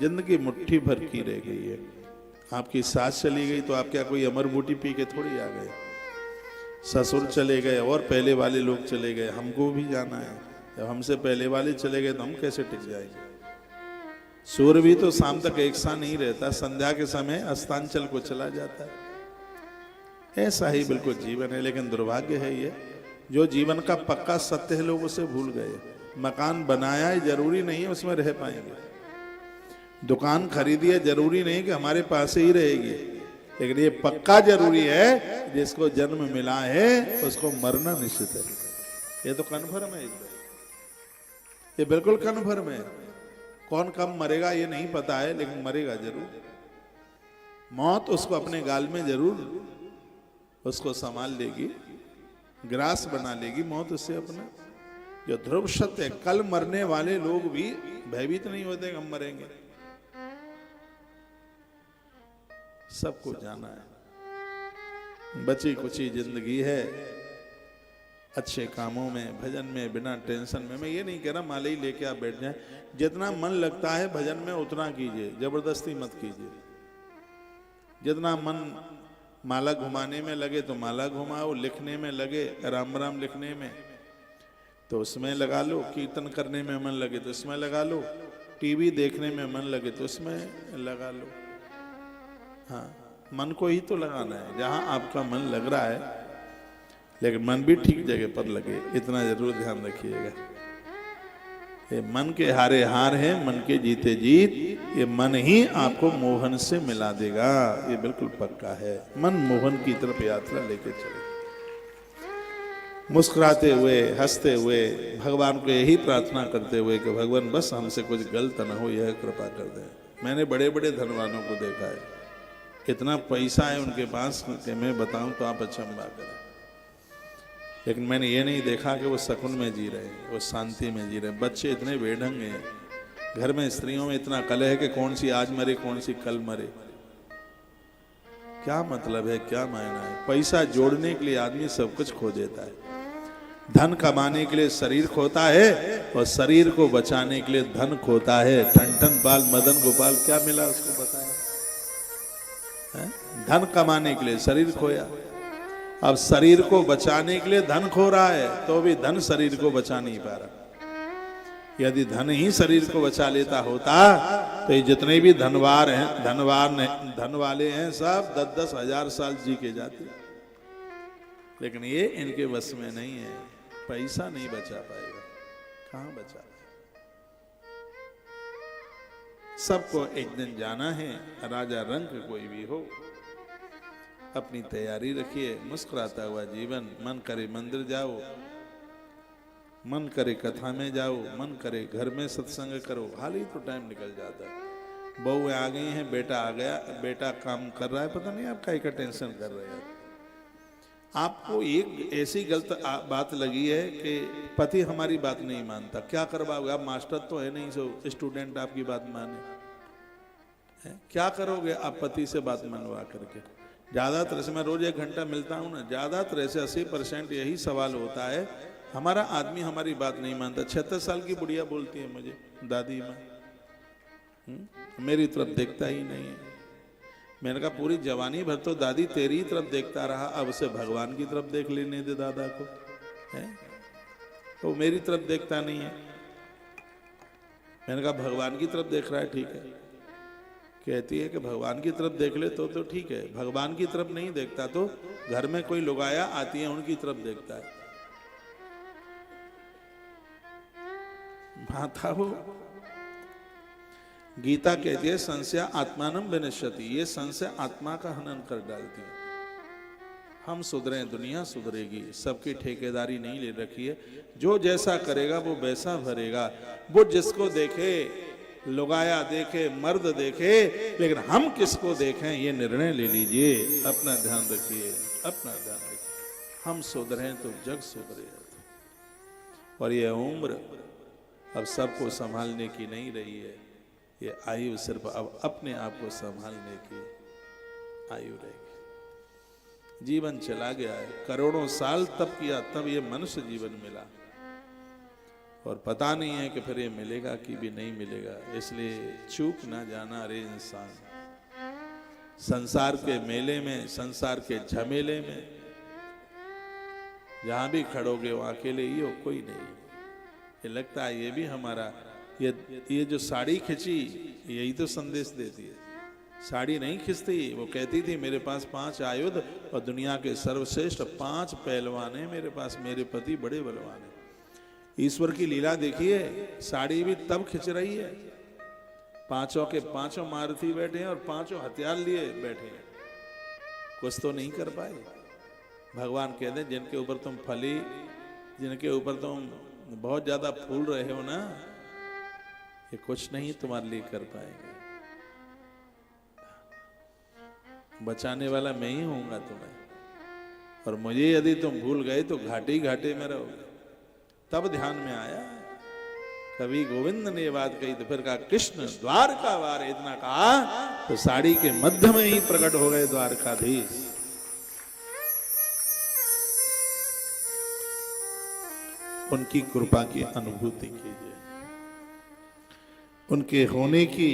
जिंदगी मुट्ठी भर की रह गई है। आपकी सास चली गई तो आप क्या कोई अमर बूटी पी के थोड़ी आ गए। ससुर चले गए और पहले वाले लोग चले गए, हमको भी जाना है। जब हमसे पहले वाले चले गए तो हम कैसे टिक जाएंगे। सूर्य भी तो शाम तक एक सा नहीं रहता, संध्या के समय अस्तांचल को चला जाता है। ऐसा ही बिल्कुल जीवन है। लेकिन दुर्भाग्य है ये, जो जीवन का पक्का सत्य है लोग उसे भूल गए। मकान बनाया है जरूरी नहीं है उसमें रह पाएंगे, दुकान खरीदी है जरूरी नहीं कि हमारे पास ही रहेगी, लेकिन ये पक्का जरूरी है जिसको जन्म मिला है उसको मरना निश्चित है। ये तो कन्फर्म है, ये बिल्कुल कन्फर्म है। कौन कब मरेगा ये नहीं पता है, लेकिन मरेगा जरूर। मौत उसको अपने गाल में जरूर उसको संभाल लेगी, ग्रास बना लेगी मौत उससे अपना। जो ध्रुव सत्य है, कल मरने वाले लोग भी भयभीत नहीं होते हम मरेंगे। सबको जाना है, बची कुची जिंदगी है, अच्छे कामों में, भजन में, बिना टेंशन में। मैं ये नहीं कह रहा माले ही लेके आप बैठ जाएं, जितना मन लगता है भजन में उतना कीजिए, जबरदस्ती मत कीजिए। जितना मन माला घुमाने में लगे तो माला घुमाओ, लिखने में लगे राम राम लिखने में तो उसमें लगा लो, कीर्तन करने में मन लगे तो उसमें लगा लो, टीवी देखने में मन लगे तो उसमें लगा लो। हाँ, मन को ही तो लगाना है जहां आपका मन लग रहा है, लेकिन मन भी ठीक जगह पर लगे, इतना जरूर ध्यान रखिएगा। ये मन के हारे हार है, मन के जीते जीत। ये मन ही आपको मोहन से मिला देगा, ये बिल्कुल पक्का है। मन मोहन की तरफ यात्रा लेके चले, मुस्कुराते हुए, हंसते हुए, भगवान को यही प्रार्थना करते हुए कि भगवान बस हमसे कुछ गलत न हो, यह कृपा कर दें। मैंने बड़े बड़े धनवानों को देखा है, इतना पैसा है उनके पास कि मैं बताऊं तो आप अचंभा करें, लेकिन मैंने ये नहीं देखा कि वो सकून में जी रहे हैं, वो शांति में जी रहे हैं। बच्चे इतने बेढंगे हैं, घर में स्त्रियों में इतना कलह है कि कौन सी आज मरे कौन सी कल मरे। क्या मतलब है, क्या मायना है। पैसा जोड़ने के लिए आदमी सब कुछ खो देता है, धन कमाने के लिए शरीर खोता है और शरीर को बचाने के लिए धन खोता है। ठन पाल मदन गोपाल क्या मिला उसको बताएं। धन कमाने के लिए शरीर खोया, अब शरीर को बचाने के लिए धन खो रहा है, तो भी धन शरीर को बचा नहीं पा रहा। यदि धन ही शरीर को बचा लेता होता तो ये जितने भी धनवार हैं, धन वाले हैं, सब 10-10 हजार साल जी के जाते, लेकिन ये इनके वश में नहीं है। पैसा नहीं बचा पाएगा, कहां बचा। सबको एक दिन जाना है, राजा रंग कोई भी हो। अपनी तैयारी रखिए, मुस्कुराता हुआ जीवन। मन करे मंदिर जाओ, मन करे कथा में जाओ, मन करे घर में सत्संग करो, हाल ही तो टाइम निकल जाता है। बहू आ गई हैं, बेटा आ गया, बेटा काम कर रहा है, पता नहीं आप काहे का टेंशन कर रहे हैं। आपको एक ऐसी गलत बात लगी है कि पति हमारी बात नहीं मानता, क्या करवाओगे आप। मास्टर तो है नहीं सो स्टूडेंट आपकी बात माने, क्या करोगे आप पति से बात मनवा करके। ज़्यादातर से मैं रोज 1 घंटा मिलता हूँ ना, ज़्यादातर से 80% यही सवाल होता है, हमारा आदमी हमारी बात नहीं मानता। 76 साल की बुढ़िया बोलती है मुझे, दादी माँ मेरी तरफ देखता ही नहीं है। मैंने कहा पूरी जवानी भर तो दादी तेरी ही तरफ देखता रहा, अब उसे भगवान की तरफ देख लेने दे दादा को, है तो मेरी तरफ देखता नहीं है। मैंने कहा भगवान की तरफ देख रहा है, ठीक है। कहती है कि भगवान की तरफ देख ले तो ठीक है, भगवान की तरफ नहीं देखता तो घर में कोई लुगाया आती है उनकी तरफ देखता है। माता हो, गीता कहती है संशय आत्मानम विनश्यति, ये संशय आत्मा का हनन कर डालती है। हम सुधरे दुनिया सुधरेगी, सबकी ठेकेदारी नहीं ले रखी है। जो जैसा करेगा वो वैसा भरेगा। वो जिसको देखे, लुगाया देखे, मर्द देखे, लेकिन हम किसको देखें ये निर्णय ले लीजिए। अपना ध्यान रखिए, अपना ध्यान रखिए। हम सुधरे तो जग सुधरे। और ये उम्र अब सबको संभालने की नहीं रही है, ये आयु सिर्फ अब अपने आप को संभालने की आयु रहेगी। जीवन चला गया है, करोड़ों साल तब किया, तब ये मनुष्य जीवन मिला। और पता नहीं है कि फिर ये मिलेगा कि भी नहीं मिलेगा। इसलिए चूक ना जाना रे इंसान, संसार के मेले में, संसार के झमेले में जहां भी खड़ोगे वहां अकेले ही हो, कोई नहीं। ये लगता है ये भी हमारा, ये जो साड़ी खिंची यही तो संदेश देती है। साड़ी नहीं खिंचती, वो कहती थी मेरे पास 5 आयुध और दुनिया के सर्वश्रेष्ठ 5 पहलवान हैं मेरे पास, मेरे पति बड़े बलवान हैं। ईश्वर की लीला देखिए, साड़ी भी तब खिंच रही है, 5 के 5 मारुति बैठे हैं और 5 हथियार लिए बैठे हैं, कुछ तो नहीं कर पाए। भगवान कहते हैं जिनके ऊपर तुम फली, जिनके ऊपर तुम बहुत ज्यादा फूल रहे हो ना, ये कुछ नहीं तुम्हारे लिए कर पाएंगे। बचाने वाला मैं ही होऊंगा तुम्हें, और मुझे यदि तुम भूल गए तो घाटे ही घाटे में रहोगे। तब ध्यान में आया, कवि गोविंद ने बात कही तो फिर कहा कृष्ण द्वारका वार, इतना कहा तो साड़ी के मध्य में ही प्रकट हो गए द्वारकाधीश। उनकी कृपा की अनुभूति कीजिए, उनके होने की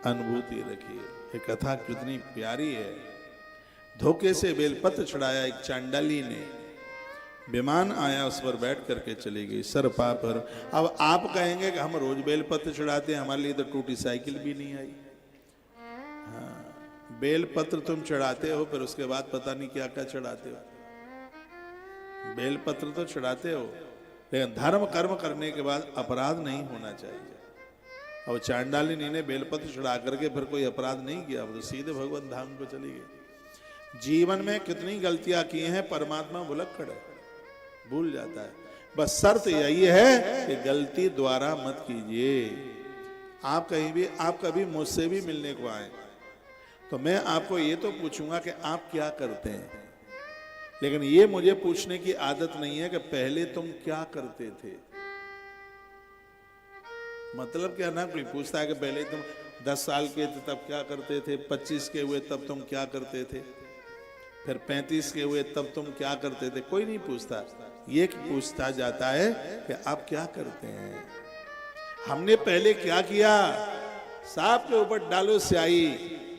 अनुभूति रखिए। ये कथा कितनी प्यारी है। धोखे से बेलपत्र चढ़ाया एक चांडाली ने, विमान आया उस पर बैठ करके चली गई सरपा पर। अब आप कहेंगे कि हम रोज बेलपत्र चढ़ाते हैं, हमारे लिए तो टूटी साइकिल भी नहीं आई। हाँ, बेलपत्र तुम चढ़ाते हो, फिर उसके बाद पता नहीं क्या क्या चढ़ाते हो। बेलपत्र तो चढ़ाते हो, लेकिन धर्म कर्म करने के बाद अपराध नहीं होना चाहिए। और चांडालिनी ने बेलपत्र चढ़ा करके फिर कोई अपराध नहीं किया, वो तो सीधे भगवत धाम को चली गई। जीवन में कितनी गलतियां की हैं, परमात्मा भुलक्कड़ है, भूल जाता है। बस शर्त यही है कि गलती द्वारा मत कीजिए। आप कहीं भी, आप कभी मुझसे भी मिलने को आए तो मैं आपको ये तो पूछूंगा कि आप क्या करते हैं, लेकिन ये मुझे पूछने की आदत नहीं है कि पहले तुम क्या करते थे। मतलब क्या ना, कोई पूछता है कि पहले तुम 10 साल के थे तब क्या करते थे, 25 के हुए तब तुम क्या करते थे, फिर 35 के हुए तब तुम क्या करते थे। कोई नहीं पूछता, ये पूछता जाता है कि आप क्या करते हैं, हमने पहले क्या किया। सांप के ऊपर डालो स्याही,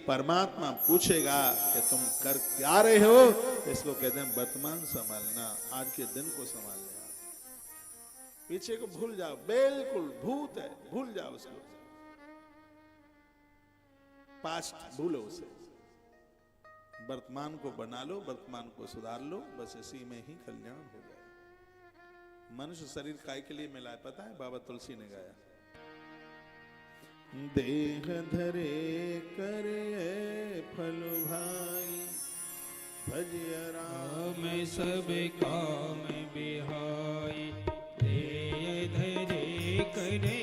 परमात्मा पूछेगा कि तुम कर क्या रहे हो। इसको कहते हैं वर्तमान संभालना, आज के दिन को संभालना। पीछे को भूल जाओ, बिल्कुल भूत है, भूल जाओ उसको, पास्ट भूलो उसे। वर्तमान को बना लो, वर्तमान को सुधार लो, बस इसी में ही कल्याण हो जाए। मनुष्य शरीर काय के लिए मिला है पता है? बाबा तुलसी ने गाया, देह धरे करे फल भाई, भजिया राम सब काम बिहाई। देह धरे करे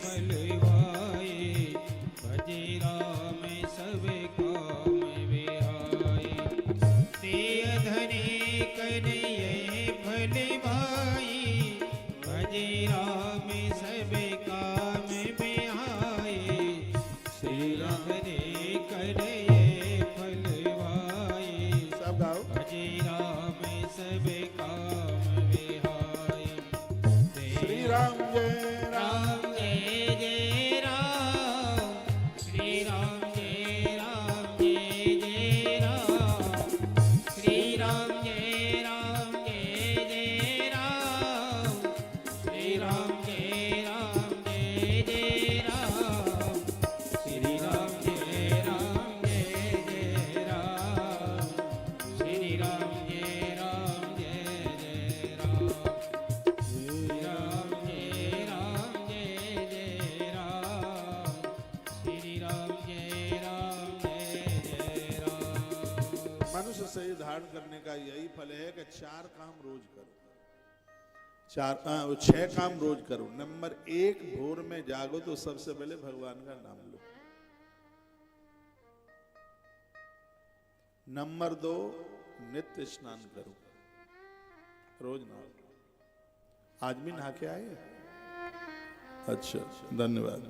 फल भाई, भजे राम सब काम बिहाई। देह धरे करे फल भाई, भजे राम सब काम बिहाई। श्री राम रे करे फल भाई, सब गाओ। भजे राम सब काम बिहाई। श्री राम जय राम जय जय राम, श्री राम जय राम जय जय राम, श्री राम जय राम जय जय राम, श्री राम जय राम जय जय राम, श्री राम जय राम जय जय राम, श्री राम जय राम जय जय राम, श्री राम जय राम जय जय राम, श्री राम जय राम जय जय राम। मनुष्य शरीर धारण करने का यही फल है कि 4 काम रोज करो, 6 काम रोज करो। नंबर 1, भोर में जागो तो सबसे पहले भगवान का नाम लो। नंबर 2, नित्य स्नान करो, रोज नहाओ। आज भी नहा के आए? अच्छा, धन्यवाद।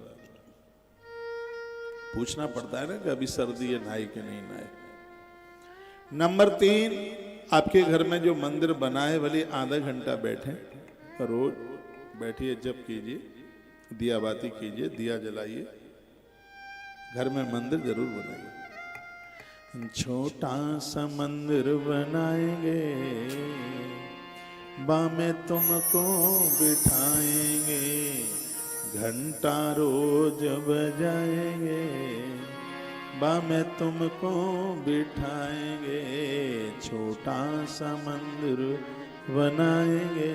पूछना पड़ता है ना कि अभी सर्दी है, नहाए कि नहीं नहाए। नंबर 3, आपके घर में जो मंदिर बना है भले आधा घंटा बैठे रोज, बैठिए, जप कीजिए, दिया बाती कीजिए, दिया जलाइए, घर में मंदिर जरूर बनाइए। छोटा सा मंदिर बनाएंगे, बामे तुमको बिठाएंगे, घंटा रोज बजाएंगे, बामे तुमको बिठाएंगे। छोटा सा मंदिर बनाएंगे,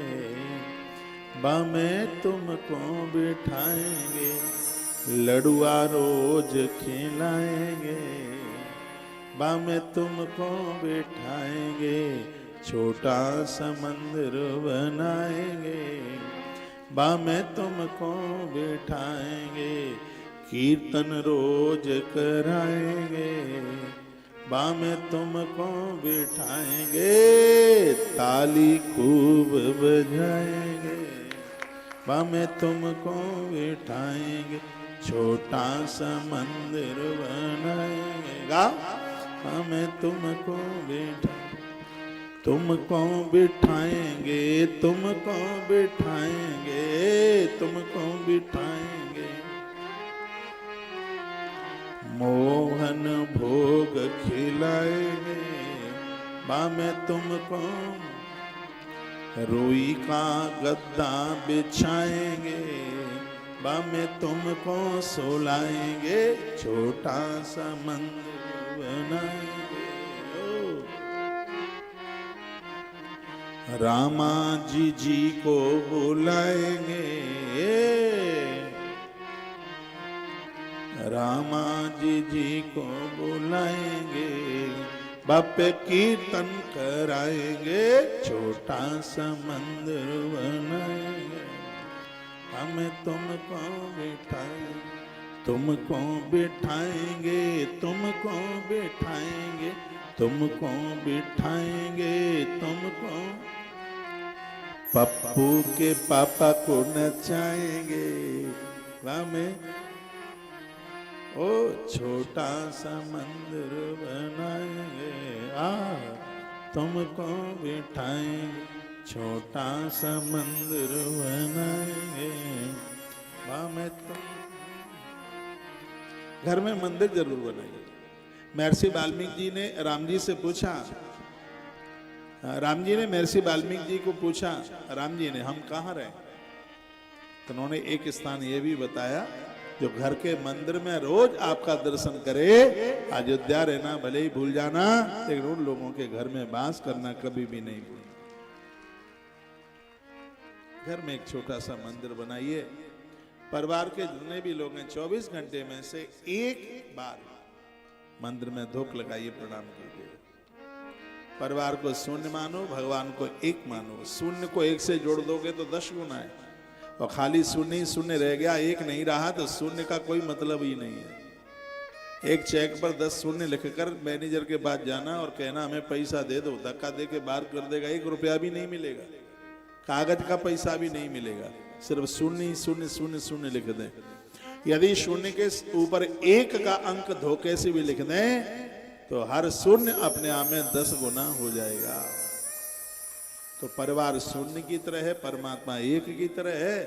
बामे तुमको बिठाएंगे, लड़ुआ रोज खिलाएंगे, बामे तुमको बिठाएंगे। छोटा सा मंदिर बनाएंगे, बामे तुमको बिठाएंगे, कीर्तन रोज कराएंगे, बामे तुमको बिठाएंगे, ताली खूब बजाएंगे, बामे तुमको बिठाएंगे। छोटा सा मंदिर बनाएगा, बामे तुमको तुमको बिठाएंगे, तुमको बिठाएंगे, तुमको बिठाएंगे। मोहन भोग खिलाएंगे, बामे तुमको रुई का गद्दा बिछाएंगे, बामे तुमको सुलाएंगे। छोटा सा मंदिर बनाएंगे। रामा जी को बुलाएंगे, रामा जी को बुलाएंगे, बाप कीर्तन कराएंगे। छोटा सा मंदिर बनाएंगे, हमें तुमको बिठाएंगे, तुमको बिठाएंगे, तुमको बिठाएंगे, तुमको बिठाएंगे, तुमको। पप्पू के पापा को नचाएंगे, हमें ओ छोटा सा मंदिर बनाएंगे, तुमको बिठाएंगे, छोटा सा मंदिर बनाएंगे, में तुम। घर में मंदिर जरूर बनाइए। महर्षि वाल्मीकि जी ने राम जी से पूछा, राम जी ने महर्षि वाल्मीकि जी को पूछा, राम जी ने हम कहाँ रहे? तो उन्होंने एक स्थान ये भी बताया, जो घर के मंदिर में रोज आपका दर्शन करे, अयोध्या रहना भले ही भूल जाना, लेकिन उन लोगों के घर में वास करना कभी भी नहीं भूलना। घर में एक छोटा सा मंदिर बनाइए। परिवार के जितने भी लोग हैं 24 घंटे में से एक बार मंदिर में धूप लगाइए, प्रणाम कीजिए। परिवार को शून्य मानो, भगवान को एक मानो। शून्य को एक से जोड़ दोगे तो 10 गुना है, और खाली शून्य ही शून्य रह गया, एक नहीं रहा, तो शून्य का कोई मतलब ही नहीं है। एक चेक पर 10 शून्य लिखकर मैनेजर के पास जाना और कहना हमें पैसा दे दो, धक्का दे के बाहर कर देगा, 1 रुपया भी नहीं मिलेगा, कागज का पैसा भी नहीं मिलेगा, सिर्फ शून्य ही शून्य शून्य शून्य लिख दें। यदि शून्य के ऊपर 1 का अंक धोखे से भी लिख दें तो हर शून्य अपने आप में 10 गुना हो जाएगा। तो परिवार शून्य की तरह है, परमात्मा एक की तरह है।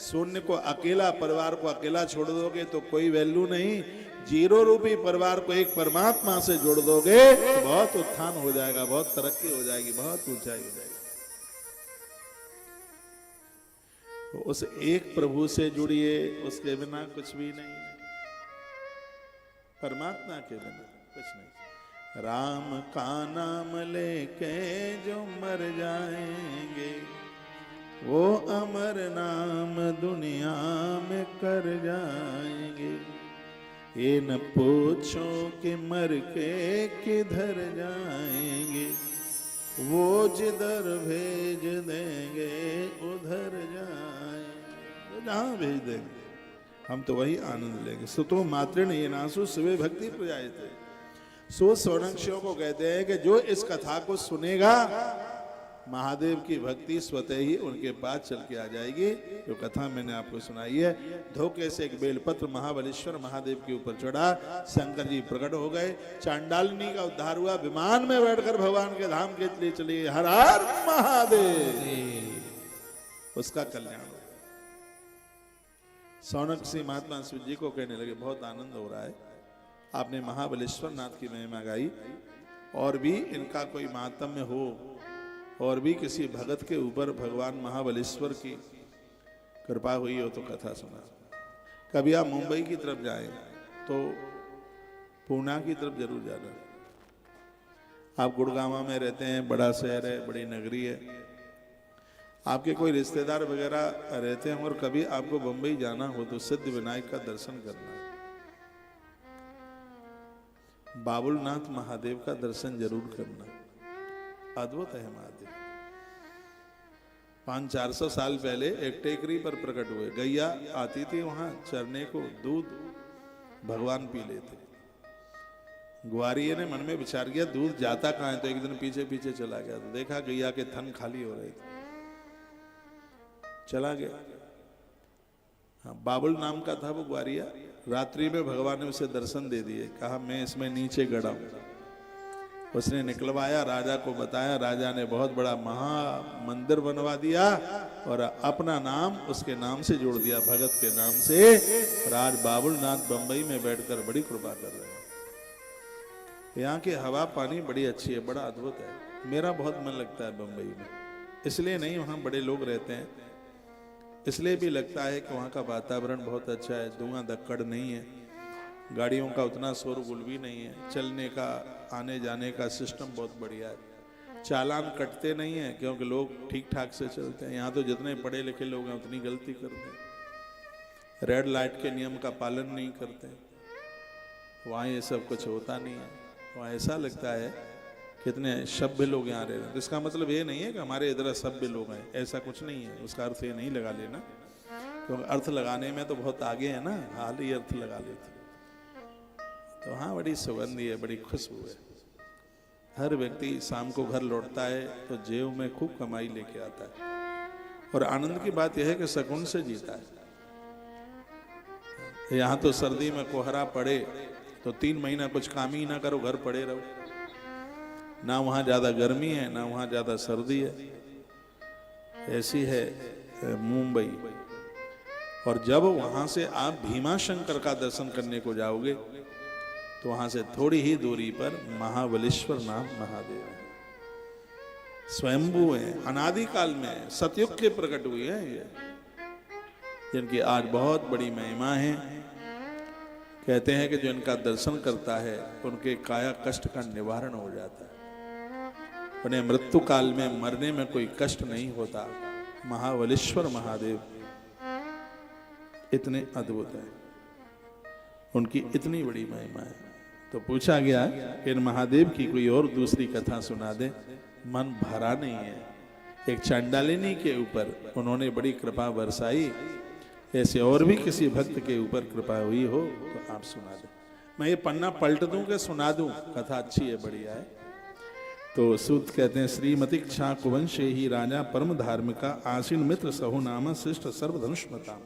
शून्य को अकेला, परिवार को अकेला छोड़ दोगे तो कोई वैल्यू नहीं। 0 रूपी परिवार को एक परमात्मा से जोड़ दोगे तो बहुत उत्थान हो जाएगा, बहुत तरक्की हो जाएगी, बहुत ऊंचाई हो जाएगी। तो उस एक प्रभु से जुड़िए, उसके बिना कुछ भी नहीं, परमात्मा के बिना कुछ नहीं। राम का नाम लेके जो मर जाएंगे, वो अमर नाम दुनिया में कर जाएंगे। ये न पूछो कि मर के किधर जाएंगे, वो जिधर भेज देंगे उधर जाएंगे, जहां भेज देंगे हम तो वही आनंद लेंगे। सुतो मातृण ये नासु शिवे भक्ति प्रजायते। सो स्वर्णक्षियों को कहते हैं कि जो इस कथा को सुनेगा, महादेव की भक्ति स्वतः ही उनके पास चल के आ जाएगी। जो कथा मैंने आपको सुनाई है, धोखे से एक बेलपत्र महाबलेश्वर महादेव के ऊपर चढ़ा, शंकर जी प्रकट हो गए, चांडालिनी का उद्धार हुआ, विमान में बैठकर भगवान के धाम के लिए चली, हर हर महादेव, उसका कल्याण हो। सौनक सिंह महात्मा शिव जी को कहने लगे, बहुत आनंद हो रहा है, आपने महाबलेश्वर नाथ की महिमा गाई, और भी इनका कोई महात्म्य हो, और भी किसी भगत के ऊपर भगवान महाबलेश्वर की कृपा हुई हो तो कथा सुना। कभी आप मुंबई की तरफ जाएं तो पूना की तरफ जरूर जाना। आप गुड़गांव में रहते हैं, बड़ा शहर है, बड़ी नगरी है, आपके कोई रिश्तेदार वगैरह रहते हैं, और कभी आपको बंबई जाना हो तो सिद्ध विनायक का दर्शन करना, बाबुलनाथ महादेव का दर्शन जरूर करना। अद्भुत है महादेव। 500-400 साल पहले एक टेकरी पर प्रकट हुए, गैया आती थी वहां चरने को, दूध भगवान पी लेते। ग्वारिये ने मन में विचार किया दूध जाता कहाँ है, तो एक दिन पीछे पीछे चला गया, तो देखा गैया के थन खाली हो रहे थे, चला गया। हाँ, बाबुल नाम का था वो ग्वारिया। रात्रि में भगवान ने उसे दर्शन दे दिए, कहा मैं इसमें नीचे गड़ा हूं। उसने निकलवाया, राजा को बताया, राजा ने बहुत बड़ा महा मंदिर बनवा दिया और अपना नाम उसके नाम से जोड़ दिया, भगत के नाम से। राज बाबुलनाथ बंबई में बैठकर बड़ी कृपा कर रहे हैं। यहाँ की हवा पानी बड़ी अच्छी है, बड़ा अद्भुत है। मेरा बहुत मन लगता है बंबई में, इसलिए नहीं, वहाँ बड़े लोग रहते हैं, इसलिए भी लगता है कि वहाँ का वातावरण बहुत अच्छा है, धुआं धक्कड़ नहीं है, गाड़ियों का उतना शोरगुल भी नहीं है, चलने का आने जाने का सिस्टम बहुत बढ़िया है, चालान कटते नहीं है क्योंकि लोग ठीक ठाक से चलते हैं। यहाँ तो जितने पढ़े लिखे लोग हैं उतनी गलती करते हैं, रेड लाइट के नियम का पालन नहीं करते। वहाँ ये सब कुछ होता नहीं है, वहाँ ऐसा लगता है कितने सभ्य लोग यहाँ रह रहे हैं। तो इसका मतलब ये नहीं है कि हमारे इधर सभ्य लोग हैं, ऐसा कुछ नहीं है, उसका अर्थ ये नहीं लगा लेना, क्योंकि अर्थ लगाने में तो बहुत आगे है ना, हाल ही अर्थ लगा लेते। तो हाँ, बड़ी सुगंधी है, बड़ी खुशबू है। हर व्यक्ति शाम को घर लौटता है तो जेब में खूब कमाई लेके आता है, और आनंद की बात यह है कि शकुन से जीता है। यहाँ तो सर्दी में कोहरा पड़े तो 3 महीना कुछ काम ही ना करो, घर पड़े रहो, ना वहाँ ज्यादा गर्मी है ना वहाँ ज्यादा सर्दी है। ऐसी है मुंबई। और जब वहां से आप भीमा शंकर का दर्शन करने को जाओगे तो वहां से थोड़ी ही दूरी पर महाबलेश्वर नाथ महादेव है, स्वयंभू है, अनादिकाल में सतयुग के प्रकट हुए हैं ये, जिनकी आज बहुत बड़ी महिमा है। कहते हैं कि जो इनका दर्शन करता है उनके काया कष्ट का निवारण हो जाता है, उन्हें मृत्यु काल में मरने में कोई कष्ट नहीं होता। महाबलेश्वर महादेव इतने अद्भुत है, उनकी इतनी बड़ी महिमा है। तो पूछा गया कि इन महादेव की कोई और दूसरी कथा सुना दे, मन भरा नहीं है। एक चांडालिनी के ऊपर उन्होंने बड़ी कृपा बरसाई, ऐसे और भी किसी भक्त के ऊपर कृपा हुई हो तो आप सुना दें। मैं ये पन्ना पलट दूं कि सुना दूं, कथा अच्छी है, बढ़िया है। तो सूत कहते हैं, श्रीमती क्षाकुवंशे ही राजा परम धार्मिका आसीन मित्र सहु नाम शिष्ट सर्वधनुष्मता।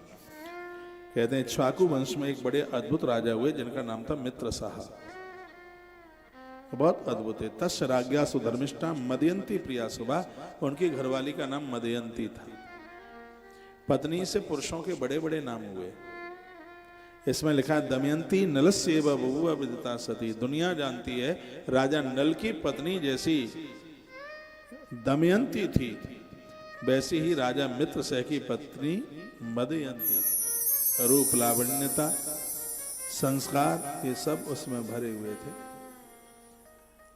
कहते हैं क्षाकु वंश में एक बड़े अद्भुत राजा हुए जिनका नाम था मित्र साहा, बहुत अद्भुत है। तस् राज्ञा सुधर्मिष्ठा मदयंती प्रिया सुबा, उनकी घरवाली का नाम मदयंती था। पत्नी से पुरुषों के बड़े बड़े नाम हुए। इसमें लिखा है दमयंती नलस्येव बभूव विदिता सती। दुनिया जानती है राजा नल की पत्नी जैसी दमयंती थी, वैसी ही राजा मित्र सह की पत्नी मदयंती। रूप, लावण्यता, संस्कार, ये सब उसमें भरे हुए थे।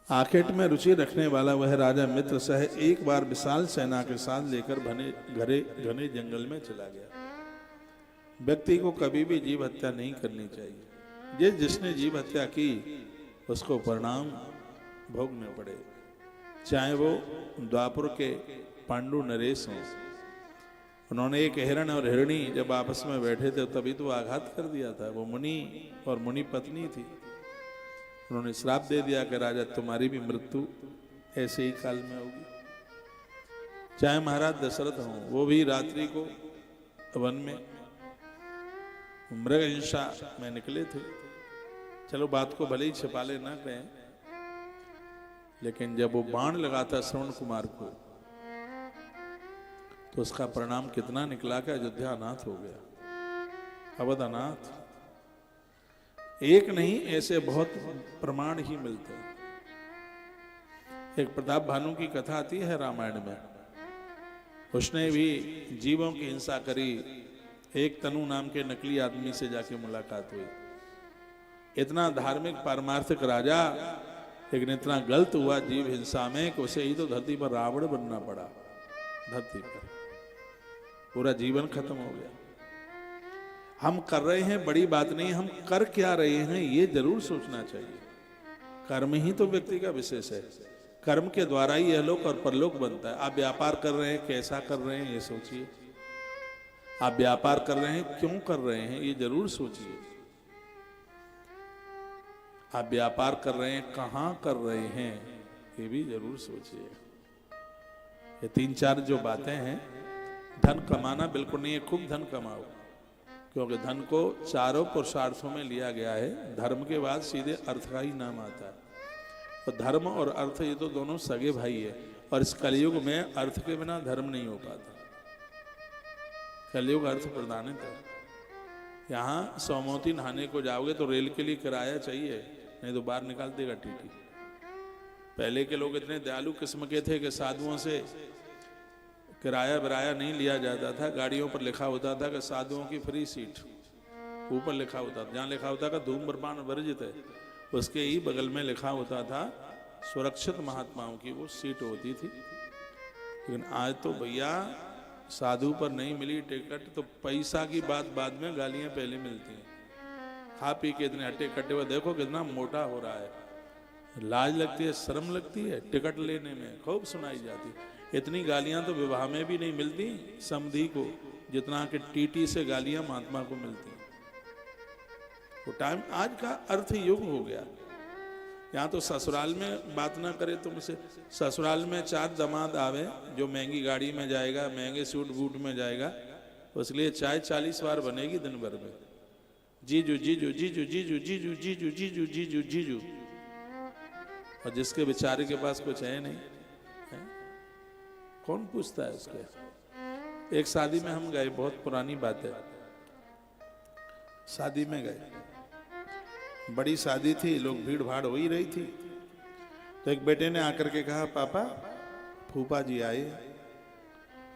आखेट में रुचि रखने वाला वह राजा मित्र सह एक बार विशाल सेना के साथ लेकर घने जंगल में चला गया। व्यक्ति को कभी भी जीव हत्या नहीं करनी चाहिए। जिसने जीव हत्या की उसको परिणाम भोगने पड़े, चाहे वो द्वापुर के पांडु नरेश हों। उन्होंने एक हिरण और हिरणी जब आपस में बैठे थे तभी तो आघात कर दिया था। वो मुनि और मुनि पत्नी थी। उन्होंने श्राप दे दिया कि राजा तुम्हारी भी मृत्यु ऐसे ही काल में होगी। चाहे महाराज दशरथ हों, वो भी रात्रि को वन में मृग हिंसा में निकले थे। चलो बात को भले ही छिपा ले ना कहें, लेकिन जब वो बाण लगाता श्रवण कुमार को तो उसका परिणाम कितना निकला कि अयोध्या अनाथ हो गया। अवधनाथ। एक नहीं, ऐसे बहुत प्रमाण ही मिलते हैं। एक प्रताप भानु की कथा आती है रामायण में। उसने भी जीवों की हिंसा करी। एक तनु नाम के नकली आदमी से जाके मुलाकात हुई। इतना धार्मिक पारमार्थिक राजा, लेकिन इतना गलत हुआ जीव हिंसा में कि उसे ही तो धरती पर रावण बनना पड़ा। धरती पर पूरा जीवन खत्म हो गया। हम कर रहे हैं बड़ी बात नहीं, हम कर क्या रहे हैं ये जरूर सोचना चाहिए। कर्म ही तो व्यक्ति का विशेष है। कर्म के द्वारा ही यह लोक और परलोक बनता है। आप व्यापार कर रहे हैं, कैसा कर रहे हैं ये सोचिए। आप व्यापार कर रहे हैं, क्यों कर रहे हैं ये जरूर सोचिए। आप व्यापार कर रहे हैं, कहां कर रहे हैं ये भी जरूर सोचिए। ये 3-4 जो बातें हैं, धन कमाना बिल्कुल नहीं है, खूब धन कमाओ, क्योंकि धन को चारों पुरुषार्थों में लिया गया है। धर्म के बाद सीधे अर्थ का ही नाम आता है। और धर्म और अर्थ ये तो दोनों सगे भाई है। और इस कलयुग में अर्थ के बिना धर्म नहीं हो पाता। कलयुग अर्थ प्रधानित है। यहाँ सोमवती नहाने को जाओगे तो रेल के लिए किराया चाहिए, नहीं तो बाहर निकाल देगा टीटी। पहले के लोग इतने दयालु किस्म के थे कि साधुओं से किराया बिराया नहीं लिया जाता था। गाड़ियों पर लिखा होता था कि साधुओं की फ्री सीट, ऊपर लिखा होता था। जहाँ लिखा होता था धूम्रपान वर्जित है, उसके ही बगल में लिखा होता था सुरक्षित महात्माओं की वो सीट होती थी। लेकिन आज तो भैया साधु पर नहीं मिली टिकट तो पैसा की बात बाद में, गालियां पहले मिलती हैं। खा पी के इतने हट्टे कट्टे हुए, देखो कितना मोटा हो रहा है। लाज लगती है, शर्म लगती है टिकट लेने में, खूब सुनाई जाती है। इतनी गालियां तो विवाह में भी नहीं मिलती समधी को, जितना कि टीटी से गालियां महात्मा को मिलती हैं। वो टाइम आज का अर्थ युग हो गया। यहाँ तो ससुराल में बात ना करे तुमसे, ससुराल में 4 दामाद आवे, जो महंगी गाड़ी में जाएगा, महंगे सूट बूट में जाएगा, उसलिए चाय 40 बार बनेगी दिन भर में। जीजू जीजू जीजू जीजू जीजू जीजू जीजू जीजू जीजू। और जिसके बेचारे के पास कुछ है नहीं, है? कौन पूछता है उसके। एक शादी में हम गए, बहुत पुरानी बात है। शादी में गए, बड़ी शादी थी, लोग भीड़ भाड़ हो ही रही थी। तो एक बेटे ने आकर के कहा, पापा फूफा जी आए।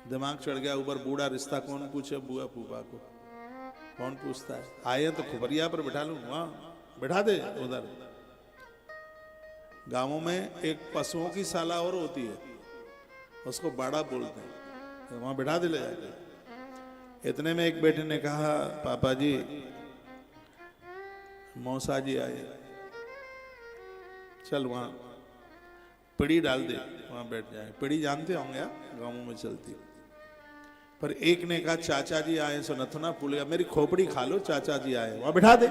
दिमाग चढ़ गया ऊपर, बूढ़ा रिश्ता कौन पूछे बुआ फूफा को, कौन पूछता है। आए तो खुबरिया पर बैठा लूं, वहां बैठा दे उधर। गांवों में एक पशुओं की शाला और होती है, उसको बाड़ा बोलते हैं, तो वहां बैठा दे ले जाके। इतने में एक बेटे ने कहा, पापा जी मौसा जी आए, चल वहां पिड़ी डाल दे, वहां बैठ जाए। पिड़ी जानते होंगे आप, गांवों में चलती। पर एक ने कहा, चाचा जी आए सो नथुना फूलेगा, मेरी खोपड़ी खा लो, चाचा जी आए, वहां बैठा दे।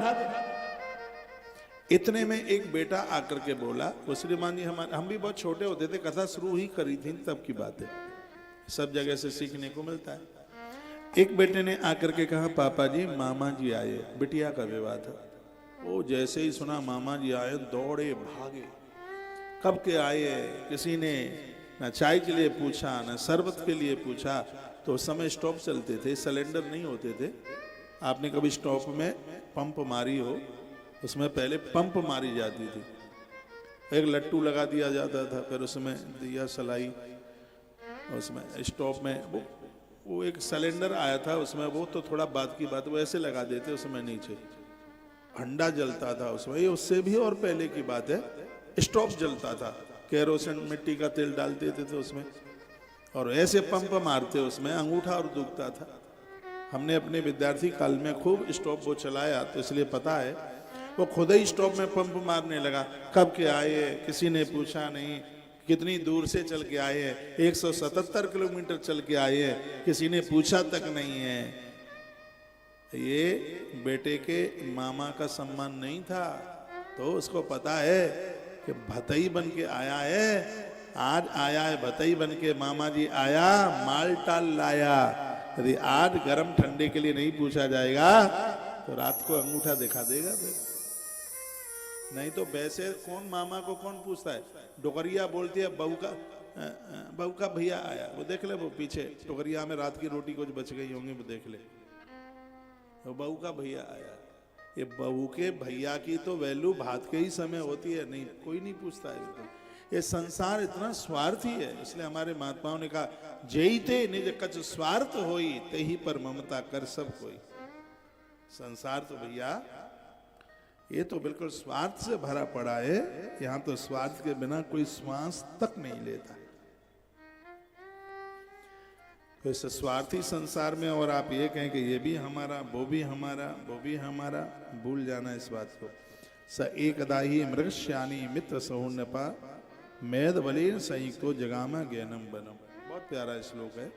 इतने में एक बेटा आकर के बोला, वो श्रीमान जी हम भी बहुत छोटे होते थे, कथा शुरू ही करी थी तब की बात है, सब जगह से सीखने को मिलता है। एक बेटे ने आकर के कहा, पापा जी मामा जी आए, बिटिया का विवाह था। वो जैसे ही सुना मामा जी आए, दौड़े भागे। कब के आए, किसी ने न चाय के लिए पूछा, न शरबत के लिए पूछा। तो उस समय स्टॉप चलते थे, सिलेंडर नहीं होते थे। आपने कभी स्टॉप में पंप मारी हो, उसमें पहले पंप मारी जाती थी, एक लट्टू लगा दिया जाता था, फिर उसमें दिया सलाई, उसमें स्टॉप में वो एक सिलेंडर आया था, उसमें वो तो थोड़ा बाद की बात, वो ऐसे लगा देते उसमें नीचे हंडा जलता था उसमें। ये उससे भी और पहले की बात है, स्टॉप जलता था, केरोसिन मिट्टी का तेल डाल देते थे उसमें, और ऐसे पंप मारते उसमें, अंगूठा और दुखता था। हमने अपने विद्यार्थी काल में खूब स्टॉप वो चलाया, तो इसलिए पता है। वो खुद ही स्टॉप में पंप मारने लगा। कब के आए, किसी ने पूछा नहीं, कितनी दूर से चल के आए हैं, 177 किलोमीटर चल के आए हैं, किसी ने पूछा तक नहीं है। ये बेटे के मामा का सम्मान नहीं था, तो उसको पता है कि भतई बन के आया है, आज आया है भतई बन के, मामा जी आया, माल टाल लाया। यदि आज गर्म ठंडे के लिए नहीं पूछा जाएगा तो रात को अंगूठा दिखा देगा फिर। नहीं तो वैसे कौन मामा को कौन पूछता है। डोकरिया बोलती है, बहू का भैया आया, वो देख ले, वो पीछे टोकरिया में रात की रोटी कुछ बच गई होंगी, वो देख ले। तो बहू का भैया आया, ये बहू के भैया की तो वैल्यू भात के ही समय होती है, नहीं कोई नहीं पूछता है बिल्कुल। ये संसार इतना स्वार्थी है, इसलिए हमारे महात्माओं ने कहा जयते निज कच स्वार्थ होई ते ही पर ममता कर सब कोई। संसार तो भैया ये तो बिल्कुल स्वार्थ से भरा पड़ा है, यहां तो स्वार्थ के बिना कोई श्वास तक नहीं लेता। तो इस स्वार्थी संसार में और आप ये कहें कि ये भी हमारा, वो भी हमारा, वो भी हमारा, भूल जाना इस बात को। स एकदा ही मृगश्यानी मित्र सहुन्नपा मेद बलीन संयुक्तो जगामा ज्ञानम बनम। बहुत प्यारा श्लोक है।